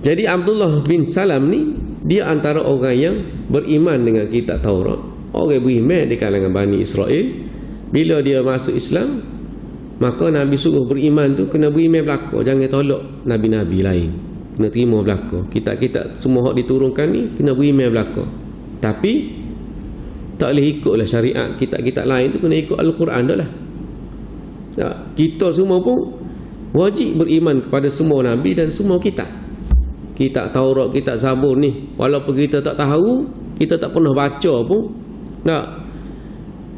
Jadi Abdullah bin Salam ni, dia antara orang yang beriman dengan kitab Taurat, orang beriman di kalangan Bani Israel. Bila dia masuk Islam, maka Nabi suruh beriman tu kena beriman belaka, jangan tolak Nabi-Nabi lain, kena terima belaka. Kitab-kitab semua hak diturunkan ni kena beriman belaka. Tapi tak boleh ikutlah syariat kitab-kitab lain tu, kena ikut Al-Quran dah lah. Kita semua pun wajib beriman kepada semua Nabi dan semua kitab. Kitab Taurat, kitab Zabur ni, walaupun kita tak tahu, kita tak pernah baca pun,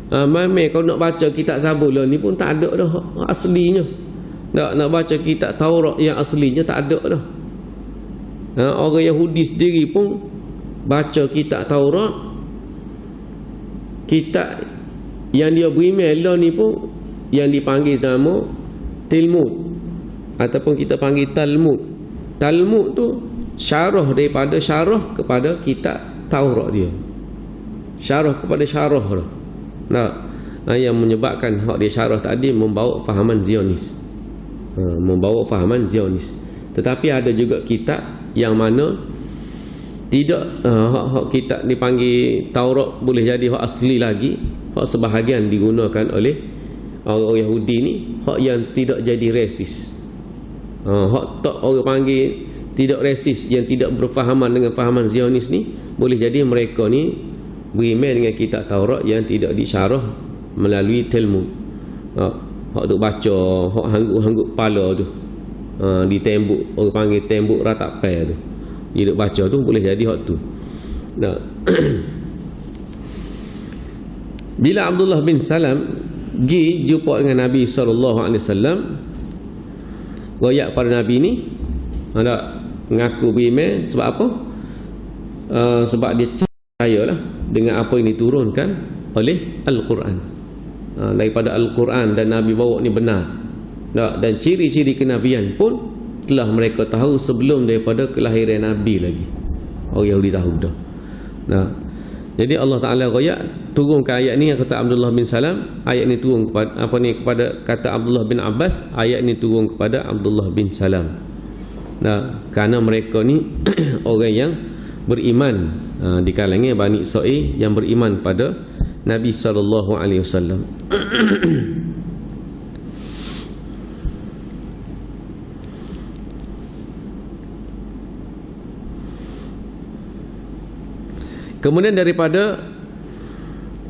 Mame kau nak baca kitab Zabur ni pun tak ada dah aslinya. Nak baca kitab Taurat yang aslinya tak ada dah. Orang Yahudi sendiri pun baca kitab Taurat, kitab yang dia beriman lah ni pun yang dipanggil nama Talmud, ataupun kita panggil Talmud. Talmud tu syarah daripada syarah kepada kitab Taurat dia. Syarah kepada syarah dah. Yang menyebabkan hak dia syarah tadi membawa fahaman Zionis. Membawa fahaman Zionis. Tetapi ada juga kitab yang mana tidak, hak kitab dipanggil Taurat boleh jadi hak asli lagi. Hak sebahagian digunakan oleh orang Yahudi ni, hak yang tidak jadi resis. Hak tak orang panggil tidak resis, yang tidak berfahaman dengan fahaman Zionis ni, boleh jadi mereka ni beriman dengan kitab Taurat yang tidak disyarah melalui Talmud. Hak duk baca, hak hanggup kepala tu, di tembok, orang panggil tembok ratapai tu, dia duk baca tu, boleh jadi hak tu. Bila Abdullah bin Salam pergi jumpa dengan Nabi SAW, royak pada Nabi ni, mengaku beriman. Sebab apa? Sebab dia percayalah dengan apa yang diturunkan oleh Al-Quran. Daripada Al-Quran dan Nabi bawa ni benar. Dan ciri-ciri kenabian pun telah mereka tahu sebelum daripada kelahiran Nabi lagi. Orang Yahudi tahu dah. Jadi Allah Ta'ala royak turunkan ayat ni, yang kata Abdullah bin Salam. Ayat ni turun kepada kepada kata Abdullah bin Abbas, ayat ni turun kepada Abdullah bin Salam. Kerana mereka ni orang yang beriman di kalangan Bani Israel, yang beriman pada Nabi SAW. Kemudian daripada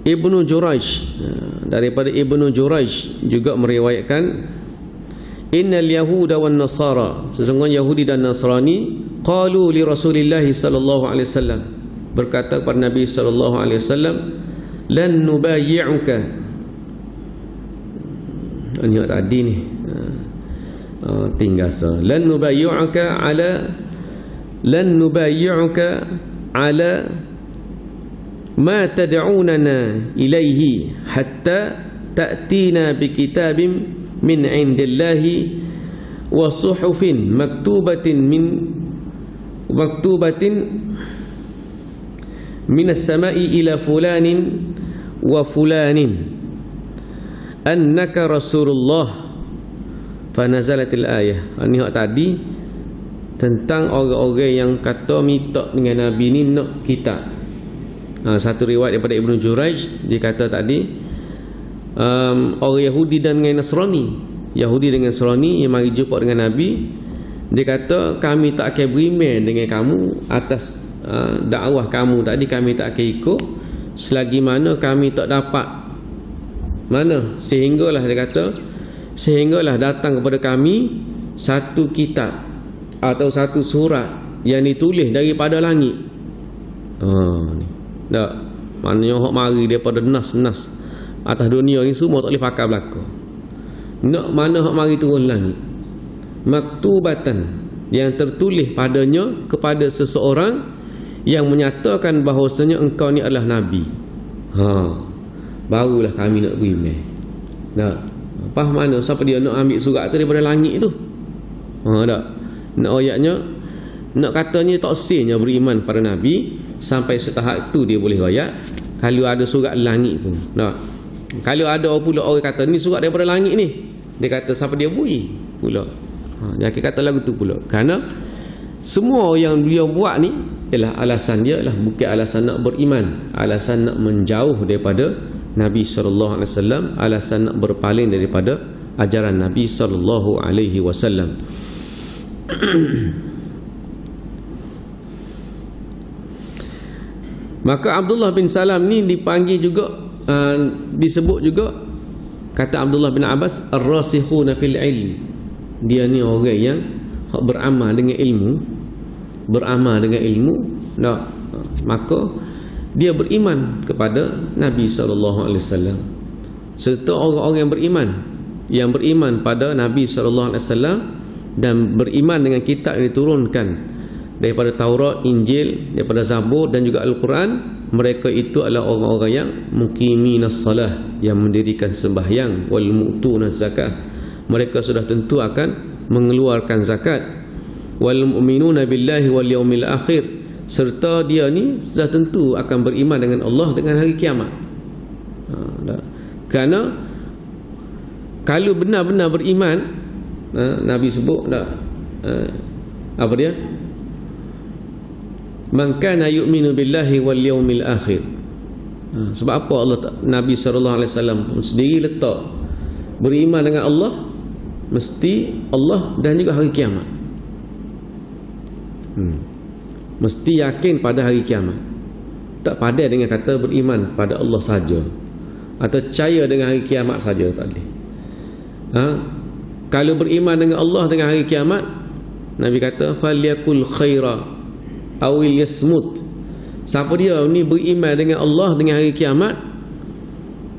Ibnu Jurayj juga meriwayatkan, innal yahuda wan nasara, sesungguhnya Yahudi dan Nasrani, qalu li Rasulillah sallallahu alaihi wasallam, berkata kepada Nabi sallallahu alaihi wasallam, lan nubayyi'uka. Ini tadi ni tinggal sa, lan nubayyi'uka ala ma tad'unana ilaihi hatta ta'tina bi kitabin min 'indillahi wa suhufin maktubatin min as-sama'i ila fulanin wa fulanin annaka rasulullah. Fanazalatil ayah. Ini hak tadi tentang orang-orang yang kata minta dengan Nabi ni nak kitab. Satu riwayat daripada Ibnu Jurayj, dia kata tadi orang Yahudi dan dengan Nasrani, Yahudi dengan Nasrani yang mari jumpa dengan Nabi, Dia kata kami tak akan beriman dengan kamu atas dakwah kamu tadi, kami tak akan ikut selagi mana kami tak dapat mana, sehinggalah dia kata sehinggalah datang kepada kami satu kitab atau satu surat yang ditulis daripada langit. Ni tak, maknanya hak mari daripada nas-nas atas dunia ni semua tak boleh pakai belaka. Nak mana hak mari turun langit, maktubatan yang tertulis padanya kepada seseorang yang menyatakan bahawasanya engkau ni adalah nabi. Barulah kami nak beriman. Tak, apa mana siapa dia nak ambil surat tu daripada langit tu? Tak, nak ayatnya nak katanya tak sahnya beriman pada nabi sampai setahap tu dia boleh royak kalau ada surat langit pun. Tak, kalau ada pula orang kata ni surat daripada langit ni, dia kata siapa dia bui pula. Jadi kata lagu tu pula, kerana semua yang dia buat ni ialah alasan dia ialah bukan alasan nak beriman, alasan nak menjauh daripada Nabi sallallahu alaihi wasallam, alasan nak berpaling daripada ajaran Nabi sallallahu alaihi wasallam. Maka Abdullah bin Salam ni dipanggil juga disebut juga, kata Abdullah bin Abbas, ar-rasikhuna fil ilm. Dia ni orang yang beramal dengan ilmu, nah, maka dia beriman kepada Nabi SAW. Serta orang-orang yang beriman pada Nabi SAW dan beriman dengan kitab yang diturunkan daripada Taurat, Injil, daripada Zabur dan juga Al-Quran, mereka itu adalah orang-orang yang muqiminas salah, yang mendirikan sembahyang, wal mu'tunaz zakah, mereka sudah tentu akan mengeluarkan zakat, wal mu'minuna billahi wal yaumil akhir, serta dia ni sudah tentu akan beriman dengan Allah dengan hari kiamat. Kerana kalau benar-benar beriman, Nabi sebut apa dia, man kana yu'minu billahi wal yaumil akhir. Sebab apa Nabi sallallahu alaihi wasallam sendiri letak beriman dengan Allah, mesti Allah dan juga hari kiamat. Mesti yakin pada hari kiamat. Tak pada dengan kata beriman pada Allah saja atau percaya dengan hari kiamat saja, tak boleh. Kalau beriman dengan Allah dengan hari kiamat, Nabi kata falyakul khaira awil yasmut. Siapa dia ni beriman dengan Allah dengan hari kiamat,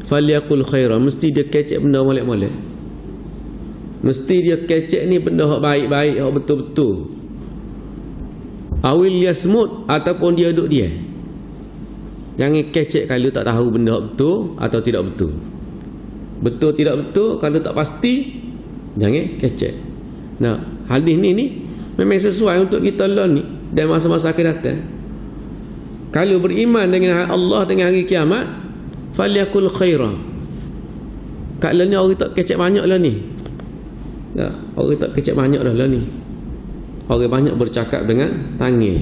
falyakul khaira, mesti dia kecek benda molek-molek. Mesti dia kecek ni benda hak baik-baik, hak betul-betul. Awil yasmut, ataupun dia duduk dia. Jangan kecek kalau tak tahu benda hak betul atau tidak betul. Betul tidak betul, kalau tak pasti jangan kecek. Nah, hadis ni memang sesuai untuk kita lah ni dan masa-masa akan datang. Kalau beriman dengan Allah dengan hari kiamat, falyakul khaira. Kalau ni orang tak kecek banyak lah ni. Nah, orang tak kecek banyak lah ni. Orang banyak bercakap dengan tangan.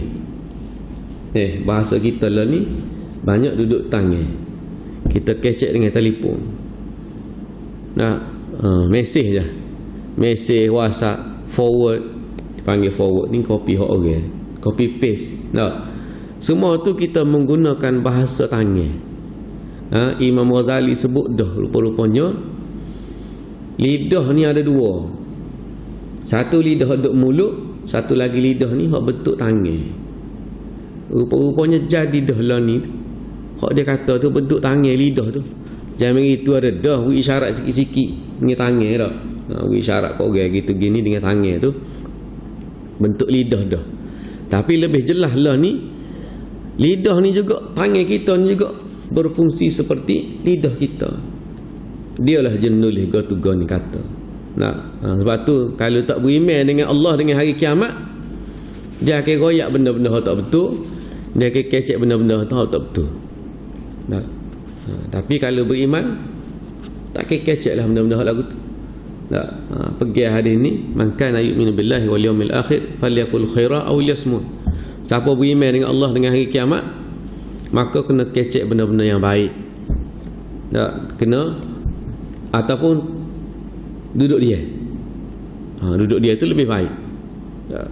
Bahasa kita lah ni banyak duduk tangan. Kita kecek dengan telefon. Nah, mesej je. Mesej WhatsApp, forward, dipanggil forward ni copy hot orang. Copy paste. Nah, semua tu kita menggunakan bahasa tangan. Imam Ghazali sebut dah rupa-rupanya lidah ni ada dua. Satu lidah duduk mulut, satu lagi lidah ni hak bentuk tangan. Rupa-rupanya jadi dah lah ni. Hak dia kata tu bentuk tangan lidah tu. Jangan itu ada dah wi isyarat sikit-sikit dengan tangan dah. Wi isyarat kau orang gitu gini dengan tangan tu bentuk lidah dah. Tapi lebih jelas lah ni, lidah ni juga, tangan kita ni juga berfungsi seperti lidah kita. Dialah jenulis go-to-go ni kata. Sebab tu kalau tak beriman dengan Allah dengan hari kiamat, dia akan royak benda-benda yang tak betul, dia akan kecek benda-benda yang tak betul. Tapi kalau beriman, tak akan kecek lah benda-benda lagu tu. Pergi hadis ni, man kana yu'minu billahi wal yaumil akhir falyakul khaira aw liyasmut. Siapa beriman dengan Allah dengan hari kiamat, maka kena kecek benda-benda yang baik. Kena ataupun duduk dia. Duduk dia itu lebih baik. Ya.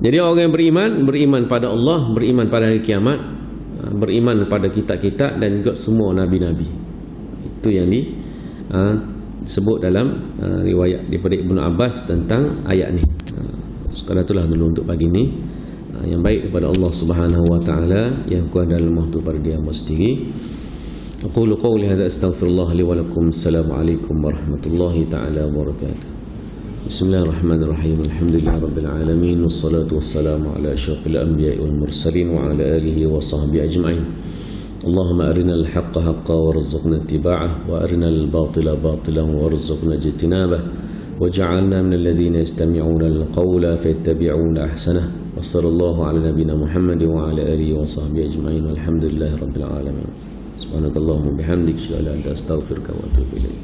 Jadi orang yang beriman pada Allah, beriman pada hari kiamat, beriman pada kitab-kitab dan juga semua nabi-nabi. Itu yang disebut dalam riwayat daripada Ibnu Abbas tentang ayat ni. Sekadar itulah dulu untuk pagi ni. Yang baik daripada Allah Subhanahu wa taala, yang kurang dalam mahtu pada dia sendiri. Aqulu qawli hadza astaghfirullah li wa lakum. Assalamualaikum warahmatullahi taala wabarakatuh. Bismillahirrahmanirrahim. Alhamdulillahirabbil alamin wassalatu wassalamu ala asyrafil anbiya'i wal mursalin wa ala alihi wa sahbihi ajma'in. Allahumma arinal haqqa haqqan warzuqna ittiba'ah wa arinal batila batilan warzuqna ijtinabah waj'alna minal ladzina yastami'una al-qawla fayattabi'una ahsanah. Wa sallallahu ala nabiyyina Muhammad wa ala alihi wa sahbihi ajma'in. Walhamdulillahirabbil alamin. Subhanakallahumma bihamdika asyhadu an la ilaha illa anta astaghfiruka wa atubu ilaik.